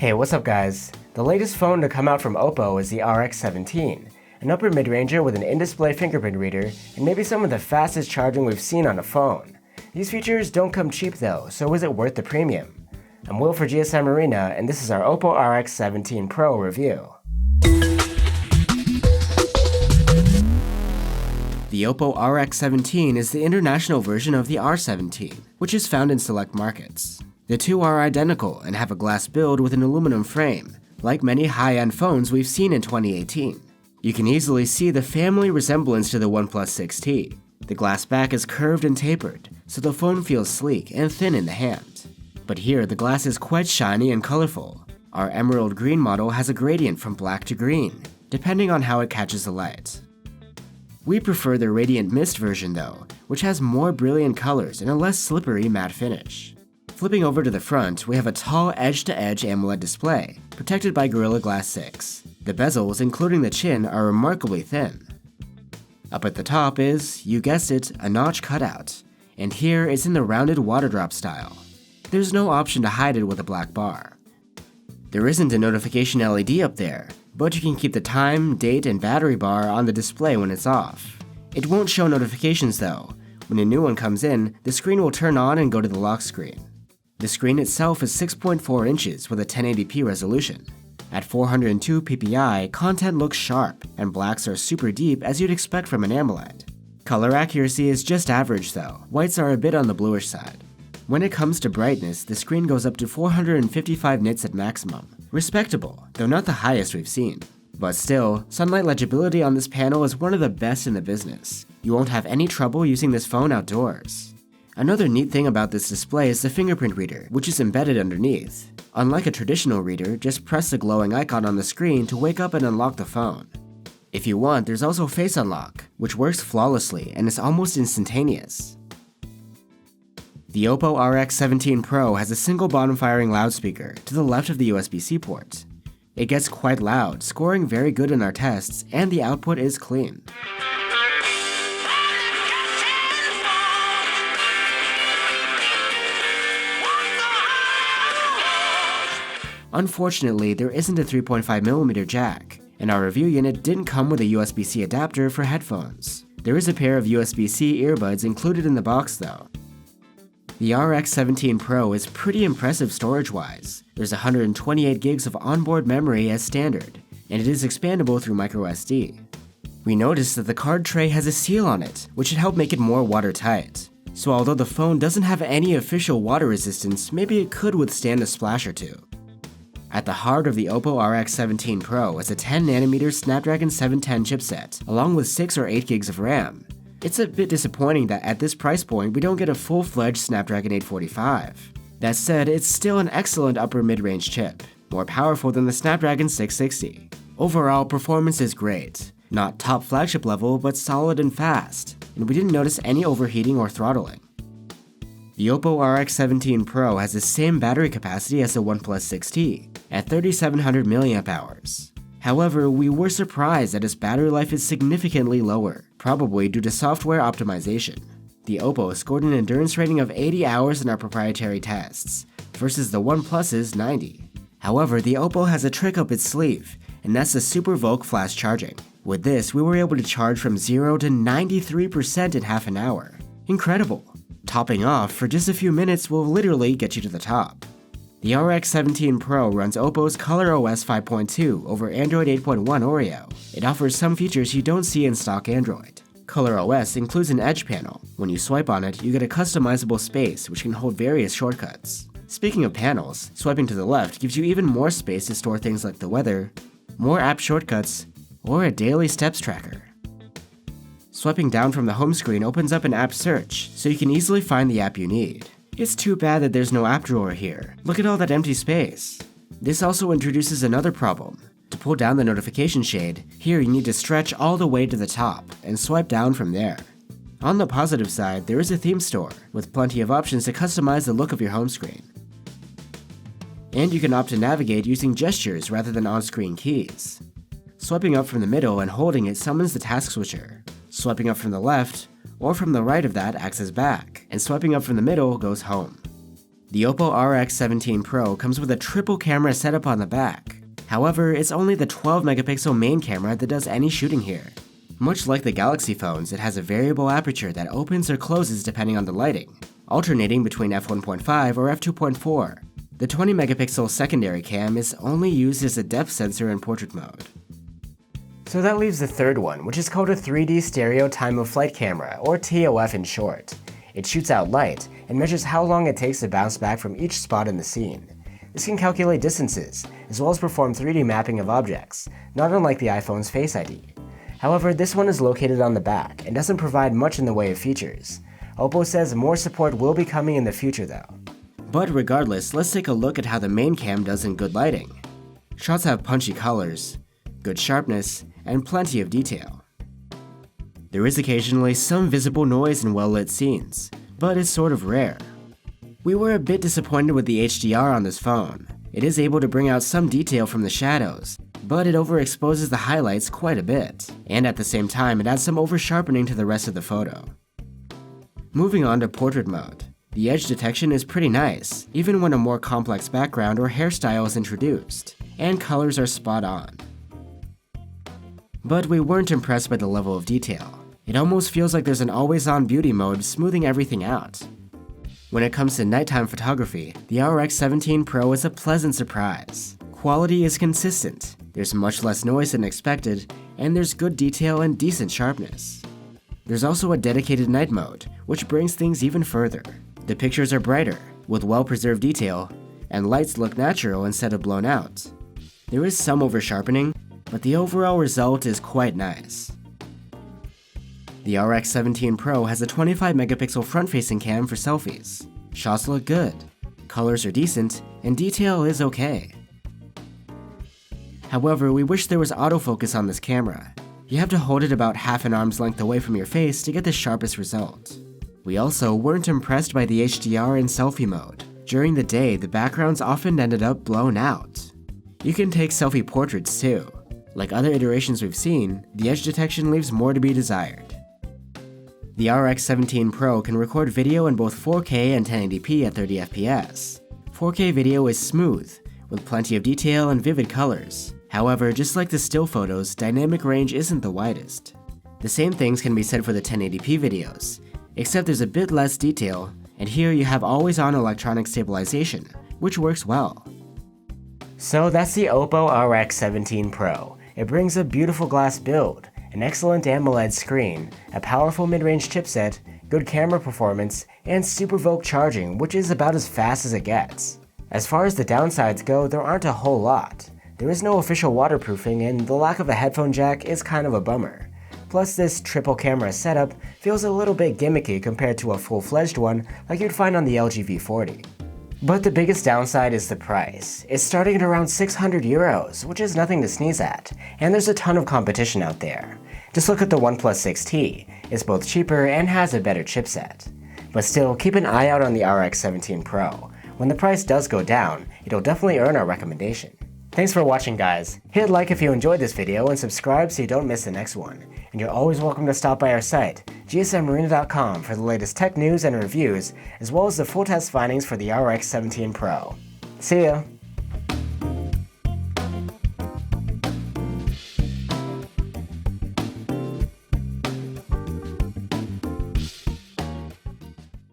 Hey, what's up guys? The latest phone to come out from Oppo is the RX17, an upper mid-ranger with an in-display fingerprint reader and maybe some of the fastest charging we've seen on a phone. These features don't come cheap though, so is it worth the premium? I'm Will for GSM Arena, and this is our Oppo RX17 Pro review. The Oppo RX17 is the international version of the R17, which is found in select markets. The two are identical and have a glass build with an aluminum frame, like many high-end phones we've seen in 2018. You can easily see the family resemblance to the OnePlus 6T. The glass back is curved and tapered, so the phone feels sleek and thin in the hand. But here, the glass is quite shiny and colorful. Our emerald green model has a gradient from black to green, depending on how it catches the light. We prefer the Radiant Mist version though, which has more brilliant colors and a less slippery matte finish. Flipping over to the front, we have a tall edge-to-edge AMOLED display, protected by Gorilla Glass 6. The bezels, including the chin, are remarkably thin. Up at the top is, you guessed it, a notch cutout, and here it's in the rounded water drop style. There's no option to hide it with a black bar. There isn't a notification LED up there, but you can keep the time, date, and battery bar on the display when it's off. It won't show notifications though. When a new one comes in, the screen will turn on and go to the lock screen. The screen itself is 6.4 inches with a 1080p resolution. At 402 ppi, content looks sharp, and blacks are super deep as you'd expect from an AMOLED. Color accuracy is just average though, whites are a bit on the bluish side. When it comes to brightness, the screen goes up to 455 nits at maximum. Respectable, though not the highest we've seen. But still, sunlight legibility on this panel is one of the best in the business. You won't have any trouble using this phone outdoors. Another neat thing about this display is the fingerprint reader, which is embedded underneath. Unlike a traditional reader, just press the glowing icon on the screen to wake up and unlock the phone. If you want, there's also Face Unlock, which works flawlessly and is almost instantaneous. The Oppo RX17 Pro has a single bottom-firing loudspeaker to the left of the USB-C port. It gets quite loud, scoring very good in our tests, and the output is clean. Unfortunately, there isn't a 3.5mm jack, and our review unit didn't come with a USB-C adapter for headphones. There is a pair of USB-C earbuds included in the box though. The RX17 Pro is pretty impressive storage-wise. There's 128 gigs of onboard memory as standard, and it is expandable through microSD. We noticed that the card tray has a seal on it, which should help make it more watertight. So although the phone doesn't have any official water resistance, maybe it could withstand a splash or two. At the heart of the Oppo RX17 Pro is a 10nm Snapdragon 710 chipset, along with 6 or 8 gigs of RAM. It's a bit disappointing that at this price point we don't get a full-fledged Snapdragon 845. That said, it's still an excellent upper mid-range chip, more powerful than the Snapdragon 660. Overall, performance is great. Not top flagship level, but solid and fast, and we didn't notice any overheating or throttling. The Oppo RX17 Pro has the same battery capacity as the OnePlus 6T, at 3700 mAh. However, we were surprised that its battery life is significantly lower, probably due to software optimization. The Oppo scored an endurance rating of 80 hours in our proprietary tests, versus the OnePlus's 90. However, the Oppo has a trick up its sleeve, and that's the SuperVOOC flash charging. With this, we were able to charge from 0 to 93% in half an hour. Incredible! Topping off, for just a few minutes will literally get you to the top. The RX17 Pro runs Oppo's ColorOS 5.2 over Android 8.1 Oreo. It offers some features you don't see in stock Android. ColorOS includes an edge panel. When you swipe on it, you get a customizable space which can hold various shortcuts. Speaking of panels, swiping to the left gives you even more space to store things like the weather, more app shortcuts, or a daily steps tracker. Swiping down from the home screen opens up an app search, so you can easily find the app you need. It's too bad that there's no app drawer here. Look at all that empty space. This also introduces another problem. To pull down the notification shade, here you need to stretch all the way to the top and swipe down from there. On the positive side, there is a theme store, with plenty of options to customize the look of your home screen. And you can opt to navigate using gestures rather than on-screen keys. Swiping up from the middle and holding it summons the task switcher. Swiping up from the left, or from the right of that acts as back, and swiping up from the middle goes home. The Oppo RX17 Pro comes with a triple camera setup on the back. However, it's only the 12 megapixel main camera that does any shooting here. Much like the Galaxy phones, it has a variable aperture that opens or closes depending on the lighting, alternating between f1.5 or f2.4. The 20 megapixel secondary cam is only used as a depth sensor in portrait mode. So that leaves the third one, which is called a 3D stereo time of flight camera, or TOF in short. It shoots out light and measures how long it takes to bounce back from each spot in the scene. This can calculate distances, as well as perform 3D mapping of objects, not unlike the iPhone's Face ID. However, this one is located on the back and doesn't provide much in the way of features. Oppo says more support will be coming in the future though. But regardless, let's take a look at how the main cam does in good lighting. Shots have punchy colors, good sharpness, and plenty of detail. There is occasionally some visible noise in well-lit scenes, but it's sort of rare. We were a bit disappointed with the HDR on this phone. It is able to bring out some detail from the shadows, but it overexposes the highlights quite a bit, and at the same time it adds some over-sharpening to the rest of the photo. Moving on to portrait mode. The edge detection is pretty nice, even when a more complex background or hairstyle is introduced, and colors are spot on. But we weren't impressed by the level of detail. It almost feels like there's an always-on beauty mode smoothing everything out. When it comes to nighttime photography, the RX17 Pro is a pleasant surprise. Quality is consistent, there's much less noise than expected, and there's good detail and decent sharpness. There's also a dedicated night mode, which brings things even further. The pictures are brighter, with well-preserved detail, and lights look natural instead of blown out. There is some over-sharpening, but the overall result is quite nice. The RX17 Pro has a 25 megapixel front-facing cam for selfies. Shots look good, colors are decent, and detail is okay. However, we wish there was autofocus on this camera. You have to hold it about half an arm's length away from your face to get the sharpest result. We also weren't impressed by the HDR in selfie mode. During the day, the backgrounds often ended up blown out. You can take selfie portraits too. Like other iterations we've seen, the edge detection leaves more to be desired. The RX17 Pro can record video in both 4K and 1080p at 30 FPS. 4K video is smooth, with plenty of detail and vivid colors. However, just like the still photos, dynamic range isn't the widest. The same things can be said for the 1080p videos, except there's a bit less detail, and here you have always-on electronic stabilization, which works well. So that's the Oppo RX17 Pro. It brings a beautiful glass build, an excellent AMOLED screen, a powerful mid-range chipset, good camera performance, and Super VOOC charging, which is about as fast as it gets. As far as the downsides go, there aren't a whole lot. There is no official waterproofing, and the lack of a headphone jack is kind of a bummer. Plus, this triple camera setup feels a little bit gimmicky compared to a full-fledged one like you'd find on the LG V40. But the biggest downside is the price. It's starting at around 600 euros, which is nothing to sneeze at, and there's a ton of competition out there. Just look at the OnePlus 6T, it's both cheaper and has a better chipset. But still, keep an eye out on the RX17 Pro. When the price does go down, it'll definitely earn our recommendation. Thanks for watching guys. Hit like if you enjoyed this video and subscribe so you don't miss the next one. And you're always welcome to stop by our site, gsmarina.com, for the latest tech news and reviews, as well as the full test findings for the RX17 Pro. See ya!